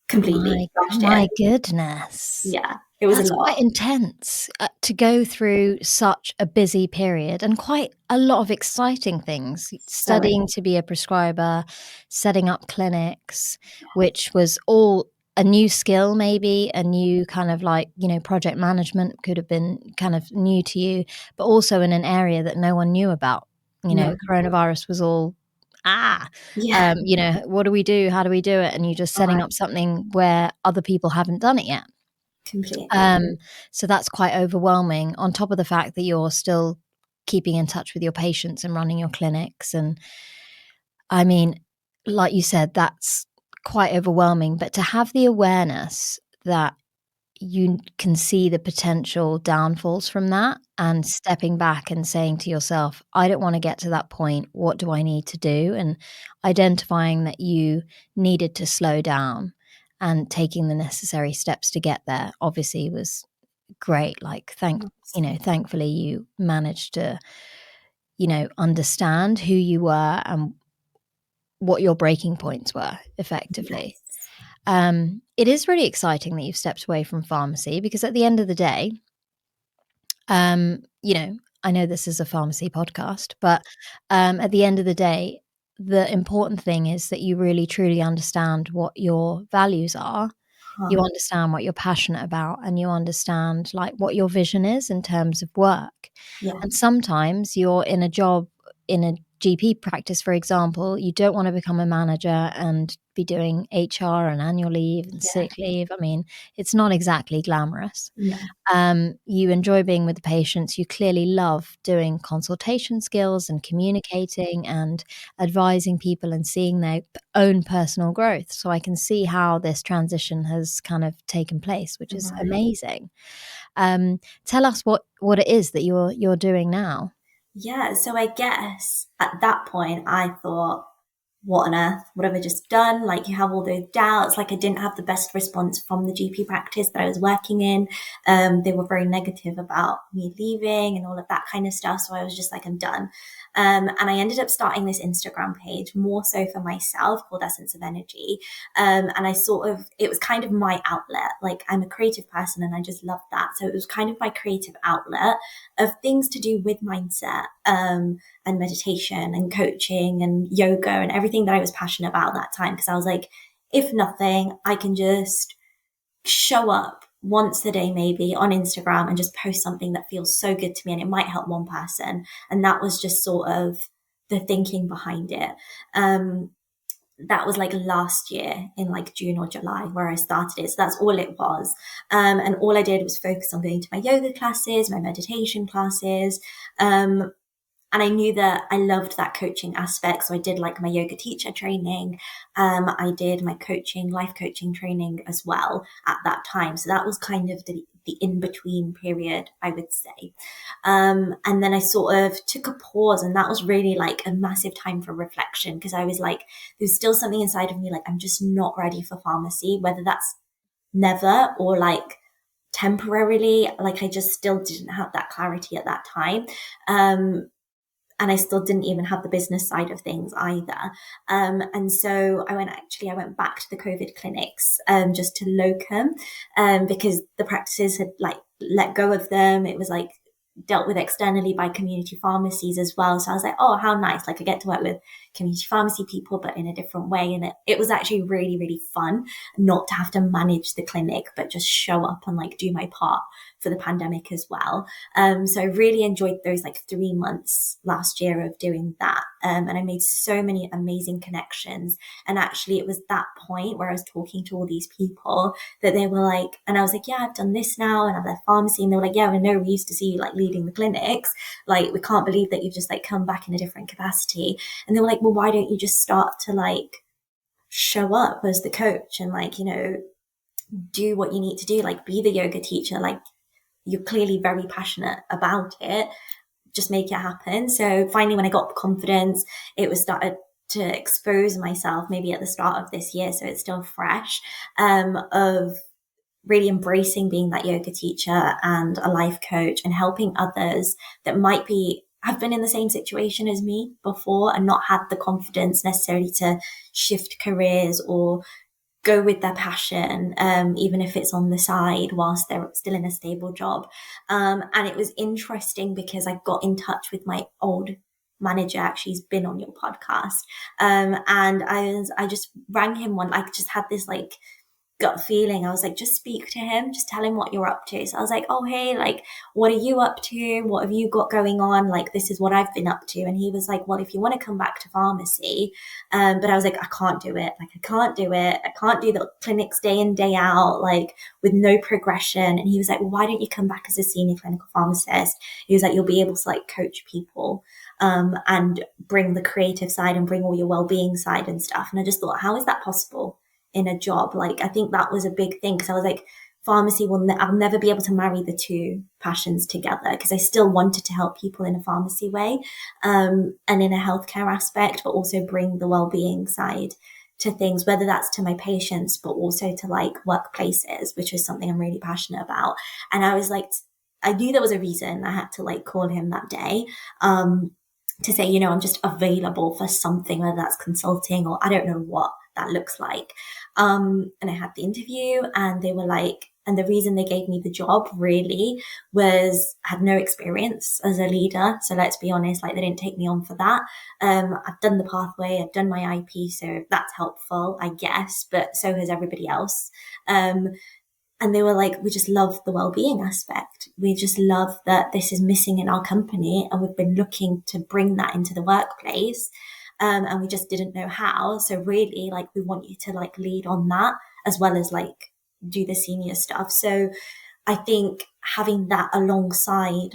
completely last year. My goodness. Yeah, it was a That's quite lot. intense to go through such a busy period, and quite a lot of exciting things. So Studying to be a prescriber, setting up clinics, which was all a new skill, maybe a new kind of like, project management could have been kind of new to you, but also in an area that no one knew about. no, Coronavirus was all, yeah, what do we do? How do we do it? And you're just setting up something where other people haven't done it yet. completely. Um, so that's quite overwhelming, on top of the fact that you're still keeping in touch with your patients and running your clinics. And I mean, like you said, that's quite overwhelming. But to have the awareness that you can see the potential downfalls from that, and stepping back and saying to yourself, I don't want to get to that point. What do I need to do? And identifying that you needed to slow down and taking the necessary steps to get there obviously was great. Like, thankfully you managed to, understand who you were and what your breaking points were effectively. Yes. It is really exciting that you've stepped away from pharmacy, because at the end of the day, I know this is a pharmacy podcast, but at the end of the day, the important thing is that you really truly understand what your values are. You Huh. understand what you're passionate about, and you understand like what your vision is in terms of work. Yeah, And sometimes you're in a job in a GP practice, for example, you don't want to become a manager and be doing HR and annual leave and yeah, sick leave. I mean, it's not exactly glamorous. no, You enjoy being with the patients. You clearly love doing consultation skills and communicating and advising people and seeing their own personal growth. So I can see how this transition has kind of taken place, which is right. amazing. Tell us what it is that you're doing now. Yeah, so I guess at that point I thought, what on earth? What have I just done? Like, you have all those doubts. Like, I didn't have the best response from the GP practice that I was working in. They were very negative about me leaving and all of that kind of stuff. So I was just like, I'm done. And I ended up starting this Instagram page more so for myself, called Essence of Energy. And it was kind of my outlet. Like, I'm a creative person and I just love that. So it was kind of my creative outlet of things to do with mindset, and meditation and coaching and yoga and everything that I was passionate about at that time. Because I was like, if nothing, I can just show up once a day, maybe on Instagram, and just post something that feels so good to me and it might help one person. And that was just sort of the thinking behind it. That was like last year in like June or July where I started it. So that's all it was. And all I did was focus on going to my yoga classes, my meditation classes. And I knew that I loved that coaching aspect. So I did like my yoga teacher training. I did my life coaching training as well at that time. So that was kind of the in-between period, I would say. And then I sort of took a pause, and that was really like a massive time for reflection, because I was like, there's still something inside of me, like, I'm just not ready for pharmacy, whether that's never or like temporarily. Like, I just still didn't have that clarity at that time. And I still didn't even have the business side of things either. And so I went back to the COVID clinics, just to locum, because the practices had like let go of them. It was like dealt with externally by community pharmacies as well. So I was like, oh, how nice. Like, I get to work with community pharmacy people, but in a different way. And it was actually really, really fun not to have to manage the clinic, but just show up and like do my part for the pandemic as well. So I really enjoyed those like 3 months last year of doing that. And I made so many amazing connections. And actually it was that point where I was talking to all these people that they were like, and I was like, yeah, I've done this now and I've left pharmacy. And they were like, yeah, we know we used to see you like leading the clinics. Like, we can't believe that you've just like come back in a different capacity. And they were like, well, why don't you just start to like show up as the coach and like, do what you need to do, like be the yoga teacher, like you're clearly very passionate about it, just make it happen. So finally, when I got the confidence, it was started to expose myself maybe at the start of this year, so it's still fresh, of really embracing being that yoga teacher and a life coach and helping others that might be have been in the same situation as me before and not had the confidence necessarily to shift careers or go with their passion, even if it's on the side whilst they're still in a stable job. And it was interesting because I got in touch with my old manager. Actually, he's been on your podcast. And I just rang him I just had this like gut feeling. I was like, just speak to him, just tell him what you're up to. So I was like, oh, hey, like, what are you up to? What have you got going on? Like, this is what I've been up to. And he was like, well, if you want to come back to pharmacy, but I was like, I can't do it. Like, I can't do it. I can't do the clinics day in, day out, like with no progression. And he was like, well, why don't you come back as a senior clinical pharmacist? He was like, you'll be able to like coach people, and bring the creative side and bring all your well-being side and stuff. And I just thought, how is that possible in a job? Like, I think that was a big thing because I was like, pharmacy I'll never be able to marry the two passions together because I still wanted to help people in a pharmacy way, and in a healthcare aspect, but also bring the well-being side to things, whether that's to my patients, but also to like workplaces, which is something I'm really passionate about. And I was like, I knew there was a reason I had to like call him that day, to say, I'm just available for something, whether that's consulting or I don't know what that looks like. And I had the interview and they were like, and the reason they gave me the job really was I had no experience as a leader. So let's be honest, like they didn't take me on for that. I've done the pathway, I've done my IP, so that's helpful, I guess, but so has everybody else. And they were like, we just love the well-being aspect. We just love that this is missing in our company and we've been looking to bring that into the workplace. And we just didn't know how. So really, like, we want you to like lead on that as well as like do the senior stuff. So I think having that alongside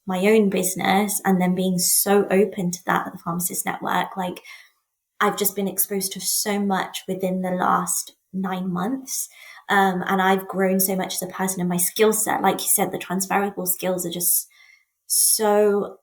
my own business and then being so open to that at the Pharmacist Network, like I've just been exposed to so much within the last 9 months. And I've grown so much as a person and my skill set, like you said, the transferable skills are just so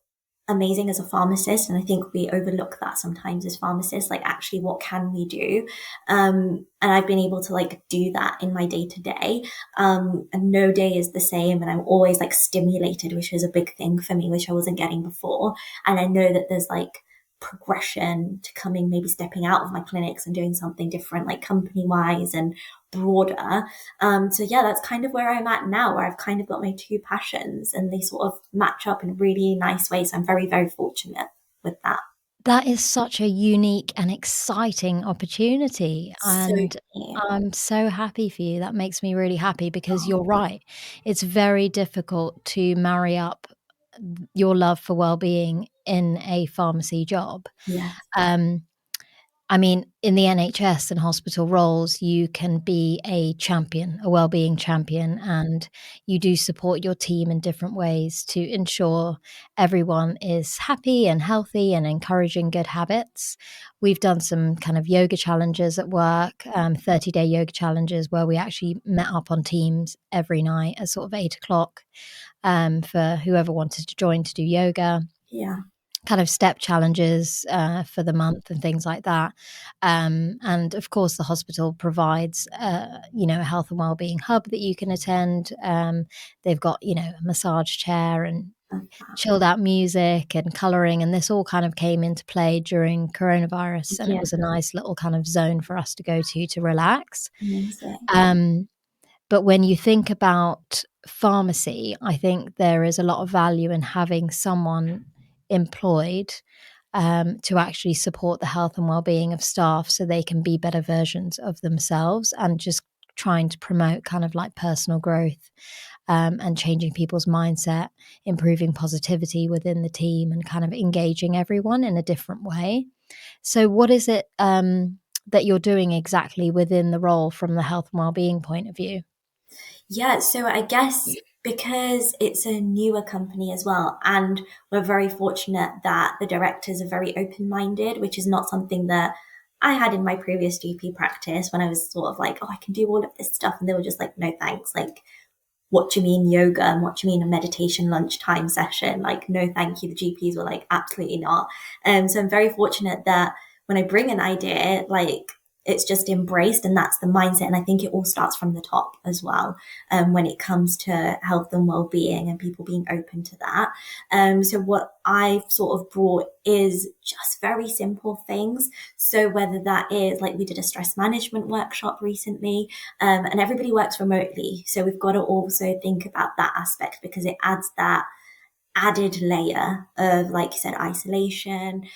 amazing as a pharmacist. And I think we overlook that sometimes as pharmacists, like actually what can we do? And I've been able to like do that in my day to day. And no day is the same. And I'm always like stimulated, which is a big thing for me, which I wasn't getting before. And I know that there's like progression to coming, maybe stepping out of my clinics and doing something different, like company wise and broader. So yeah, that's kind of where I'm at now, where I've kind of got my two passions and they sort of match up in really nice ways. I'm very, very fortunate with that. That is such a unique and exciting opportunity, So and yeah. I'm so happy for you. That makes me really happy because you're right. It's very difficult to marry up your love for well-being in a pharmacy job. Yes. I mean, in the NHS and hospital roles, you can be a champion, a well-being champion, and you do support your team in different ways to ensure everyone is happy and healthy and encouraging good habits. We've done some kind of yoga challenges at work, 30-day yoga challenges where we actually met up on Teams every night at sort of 8 o'clock, for whoever wanted to join to do yoga. Yeah. Kind of step challenges for the month and things like that. And of course, the hospital provides, a health and wellbeing hub that you can attend. They've got, a massage chair and chilled out music and colouring. And this all kind of came into play during coronavirus. And it Yeah. was a nice little kind of zone for us to go to relax. Amazing. But when you think about pharmacy, I think there is a lot of value in having someone employed to actually support the health and well-being of staff so they can be better versions of themselves and just trying to promote kind of like personal growth and changing people's mindset, improving positivity within the team, and kind of engaging everyone in a different way. So what is it that you're doing exactly within the role from the health and wellbeing point of view? Yeah, so I guess because it's a newer company as well, and we're very fortunate that the directors are very open-minded, which is not something that I had in my previous GP practice when I was sort of like, oh, I can do all of this stuff. And they were just like, no, thanks. Like, what do you mean yoga and what do you mean a meditation lunchtime session? Like, no, thank you. The GPs were like, absolutely not. So I'm very fortunate that when I bring an idea, like it's just embraced, and that's the mindset. And I think it all starts from the top as well, when it comes to health and well-being and people being open to that. So what I've sort of brought is just very simple things. So whether that is like we did a stress management workshop recently, and everybody works remotely. So we've got to also think about that aspect because it adds that added layer of, like you said, isolation.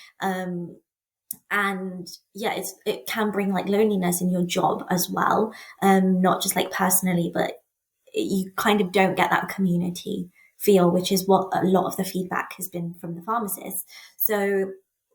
And yeah, it can bring like loneliness in your job as well. Not just like personally, but you kind of don't get that community feel, which is what a lot of the feedback has been from the pharmacists. So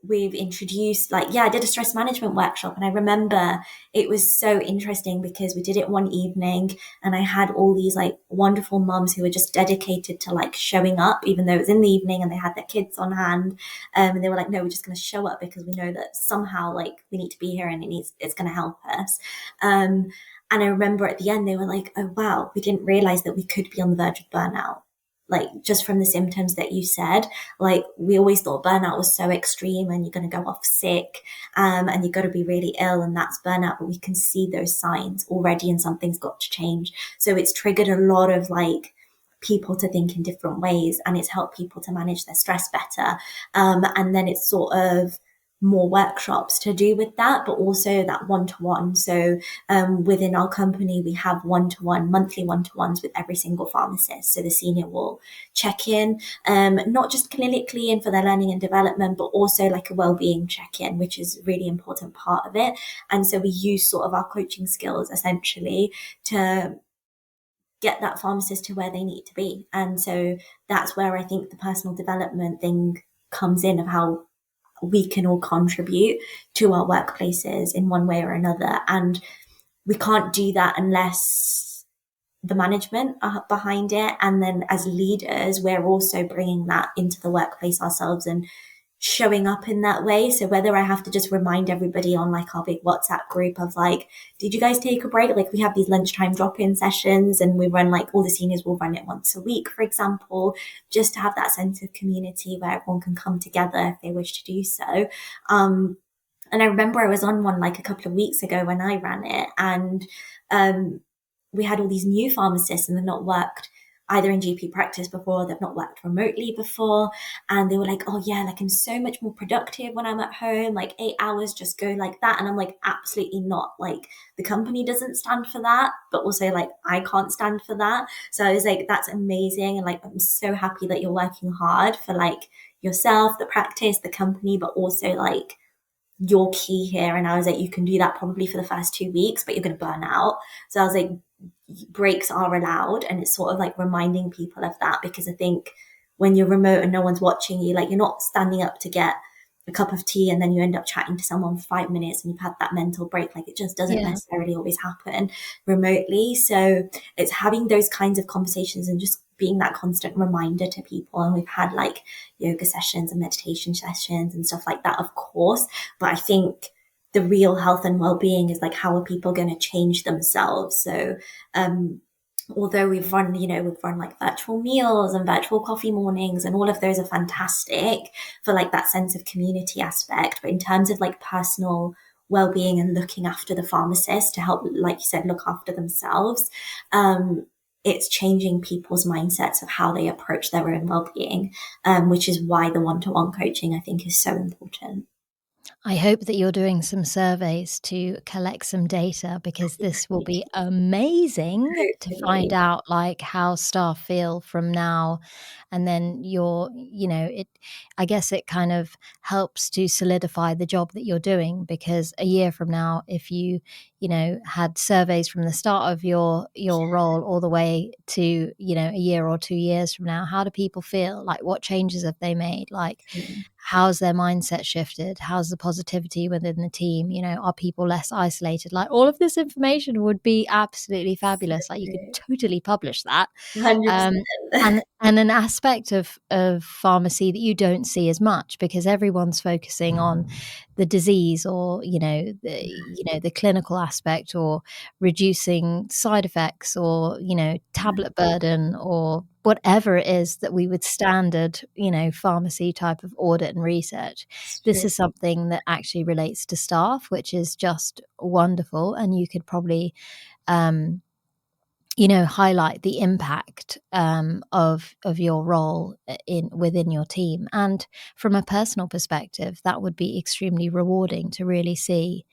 we've introduced like, yeah, I did a stress management workshop, and I remember it was so interesting because we did it one evening and I had all these like wonderful moms who were just dedicated to like showing up, even though it was in the evening and they had their kids on hand. And they were like, no, we're just going to show up because we know that somehow like we need to be here and it's going to help us. And I remember at the end, they were like, oh, wow, we didn't realize that we could be on the verge of burnout. Like just from the symptoms that you said, like we always thought burnout was so extreme and you're going to go off sick, and you've got to be really ill and that's burnout. But we can see those signs already and something's got to change. So it's triggered a lot of like people to think in different ways, and it's helped people to manage their stress better. And then it's sort of more workshops to do with that, but also that one-to-one. So within our company, we have one-to-one, monthly one-to-ones with every single pharmacist. So the senior will check in, not just clinically and for their learning and development, but also like a well-being check-in, which is a really important part of it. And so we use sort of our coaching skills essentially to get that pharmacist to where they need to be. And so that's where I think the personal development thing comes in, of how we can all contribute to our workplaces in one way or another. And we can't do that unless the management are behind it. And then as leaders, we're also bringing that into the workplace ourselves and showing up in that way. So whether I have to just remind everybody on like our big WhatsApp group of like, did you guys take a break? Like we have these lunchtime drop-in sessions and we run like all the seniors will run it once a week, for example, just to have that sense of community where everyone can come together if they wish to do so. And I remember I was on one like a couple of weeks ago when I ran it, and we had all these new pharmacists and they've not worked either in GP practice before, they've not worked remotely before. And they were like, oh yeah, like I'm so much more productive when I'm at home, like 8 hours just go like that. And I'm like, absolutely not. Like the company doesn't stand for that, but also like I can't stand for that. So I was like, that's amazing. And like, I'm so happy that you're working hard for like yourself, the practice, the company, but also like your key here. And I was like, you can do that probably for the first 2 weeks, but you're going to burn out. So I was like, breaks are allowed, and it's sort of like reminding people of that, because I think when you're remote and no one's watching you, like you're not standing up to get a cup of tea and then you end up chatting to someone for 5 minutes and you've had that mental break. Like it just doesn't necessarily always happen remotely. So it's having those kinds of conversations and just being that constant reminder to people. And we've had like yoga sessions and meditation sessions and stuff like that, of course, but I think the real health and well-being is like, how are people going to change themselves? So although we've run like virtual meals and virtual coffee mornings, and all of those are fantastic for like that sense of community aspect, but in terms of like personal well-being and looking after the pharmacist to help, like you said, look after themselves, it's changing people's mindsets of how they approach their own well-being, which is why the one-to-one coaching I think is so important. I hope that you're doing some surveys to collect some data, because this will be amazing to find Hopefully. out like how staff feel from now. And then I guess it kind of helps to solidify the job that you're doing, because a year from now, if had surveys from the start of your role all the way to, a year or 2 years from now, how do people feel? Like, what changes have they made? Like, how's their mindset shifted? How's the positivity within the team? Are people less isolated? Like, all of this information would be absolutely fabulous. Like, you could totally publish that. 100%. Um, and an aspect of pharmacy that you don't see as much, because everyone's focusing on the disease, or the clinical aspect, or reducing side effects, or tablet burden, or whatever it is that we would standard pharmacy type of audit and research. It's This true. is something that actually relates to staff, which is just wonderful. And you could probably highlight the impact of your role within your team. And from a personal perspective, that would be extremely rewarding to really see,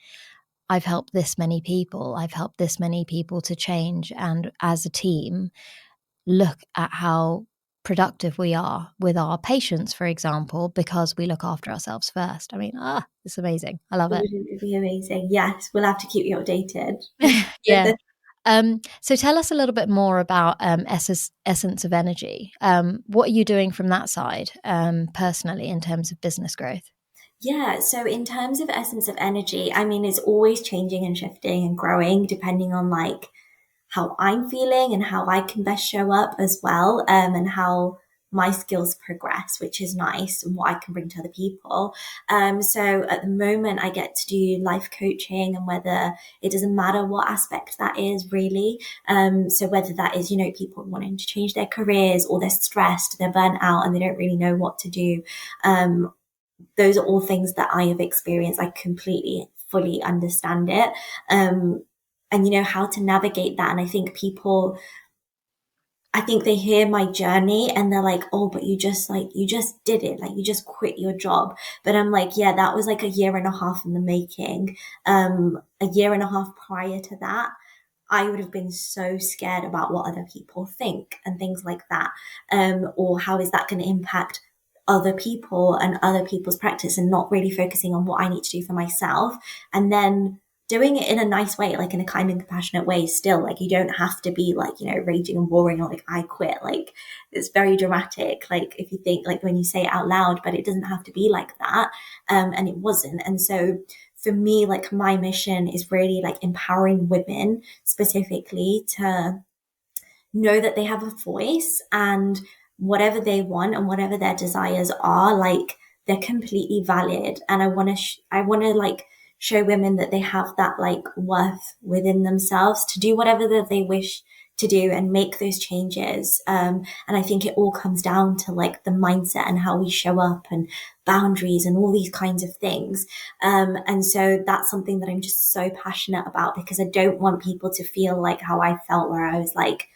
I've helped this many people, I've helped this many people to change. And as a team, look at how productive we are with our patients, for example, because we look after ourselves first. I mean, it's amazing. I love it. It would be amazing. Yes, we'll have to keep you updated. Yeah. So tell us a little bit more about Essence of Energy. What are you doing from that side, personally, in terms of business growth? Yeah, so in terms of essence of energy, I mean, it's always changing and shifting and growing depending on like how I'm feeling and how I can best show up as well, and how my skills progress, which is nice, and what I can bring to other people. So at the moment, I get to do life coaching, and whether it doesn't matter what aspect that is really. So whether that is, people wanting to change their careers, or they're stressed, they're burnt out, and they don't really know what to do. Um, those are all things that I have experienced. I completely, fully understand it. And how to navigate that. And I think they hear my journey and they're like, oh, but you just did it. Like, you just quit your job. But I'm like, yeah, that was like a year and a half in the making. A year and a half prior to that, I would have been so scared about what other people think and things like that. Or how is that going to impact other people and other people's practice, and not really focusing on what I need to do for myself. And then doing it in a nice way, like in a kind and compassionate way still. Like, you don't have to be like, raging and roaring or like, I quit. Like, it's very dramatic. Like, if you think, like, when you say it out loud, but it doesn't have to be like that. And it wasn't. And so for me, like, my mission is really like empowering women specifically to know that they have a voice, and whatever they want and whatever their desires are, like, they're completely valid. And I want to like show women that they have that like worth within themselves to do whatever that they wish to do and make those changes. And I think it all comes down to like the mindset and how we show up and boundaries and all these kinds of things. And so that's something that I'm just so passionate about, because I don't want people to feel like how I felt, where I was like,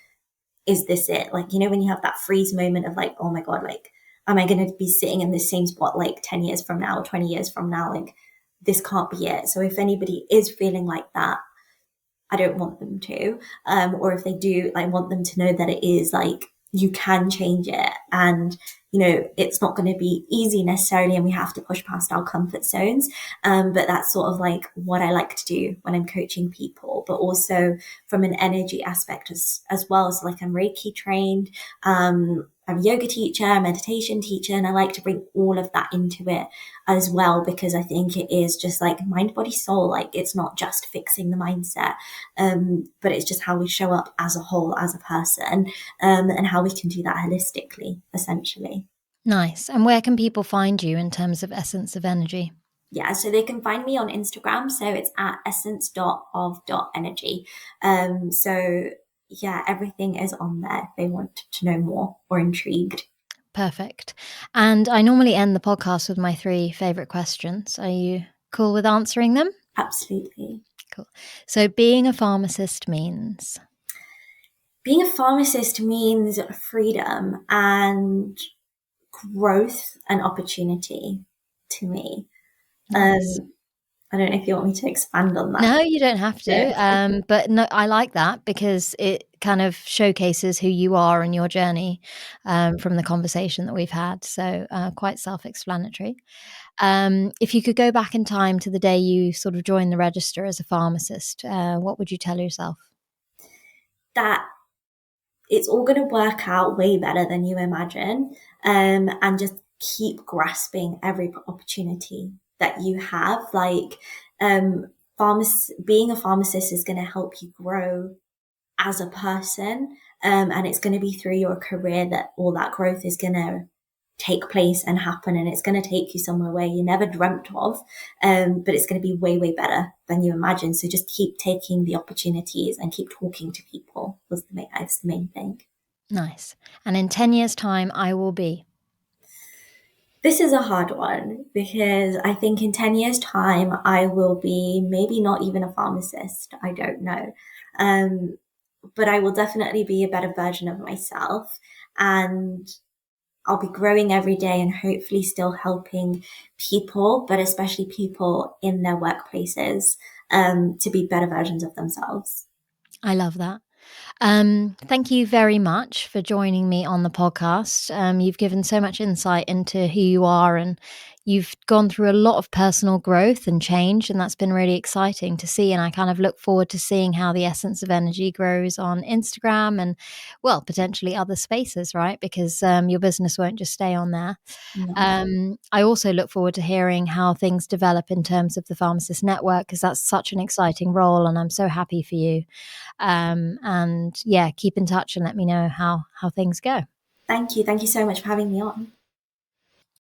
is this it? Like, when you have that freeze moment of like, oh my God, like, am I going to be sitting in the same spot like 10 years from now, 20 years from now? Like, this can't be it. So if anybody is feeling like that, I don't want them to. Or if they do, I want them to know that it is like, you can change it. And, it's not going to be easy necessarily, and we have to push past our comfort zones. But that's sort of like what I like to do when I'm coaching people, but also from an energy aspect as well. So like, I'm Reiki trained. I'm a yoga teacher, meditation teacher, and I like to bring all of that into it as well, because I think it is just like mind, body, soul. Like, it's not just fixing the mindset, but it's just how we show up as a whole, as a person, and how we can do that holistically, essentially. Nice. And where can people find you in terms of Essence of Energy? Yeah, so they can find me on Instagram. So it's at essence.of.energy. So yeah, everything is on there if they want to know more or intrigued. Perfect. And I normally end the podcast with my 3 favorite questions. Are you cool with answering them? Absolutely. Cool. So being a pharmacist means? Being a pharmacist means freedom and growth and opportunity to me. Nice. I don't know if you want me to expand on that. No, you don't have Yeah. to. But no, I like that because it kind of showcases who you are and your journey from the conversation that we've had. So quite self-explanatory. If you could go back in time to the day you sort of joined the register as a pharmacist, what would you tell yourself? That it's all going to work out way better than you imagine, and just keep grasping every opportunity that you have. Like, being a pharmacist is going to help you grow as a person, and it's going to be through your career that all that growth is going to take place and happen, and it's going to take you somewhere where you never dreamt of, but it's going to be way, way better than you imagine. So just keep taking the opportunities and keep talking to people that's the main thing. Nice. And in 10 years' time, I will be. This is a hard one because I think in 10 years' time, I will be maybe not even a pharmacist. I don't know. Um, but I will definitely be a better version of myself. And I'll be growing every day and hopefully still helping people, but especially people in their workplaces, to be better versions of themselves. I love that. Thank you very much for joining me on the podcast. You've given so much insight into who you are, and you've gone through a lot of personal growth and change, and that's been really exciting to see. And I kind of look forward to seeing how the essence of energy grows on Instagram and, well, potentially other spaces, right? Because your business won't just stay on there. No. I also look forward to hearing how things develop in terms of the Pharmacist Network, because that's such an exciting role, and I'm so happy for you. And yeah, keep in touch and let me know how things go. Thank you. Thank you so much for having me on.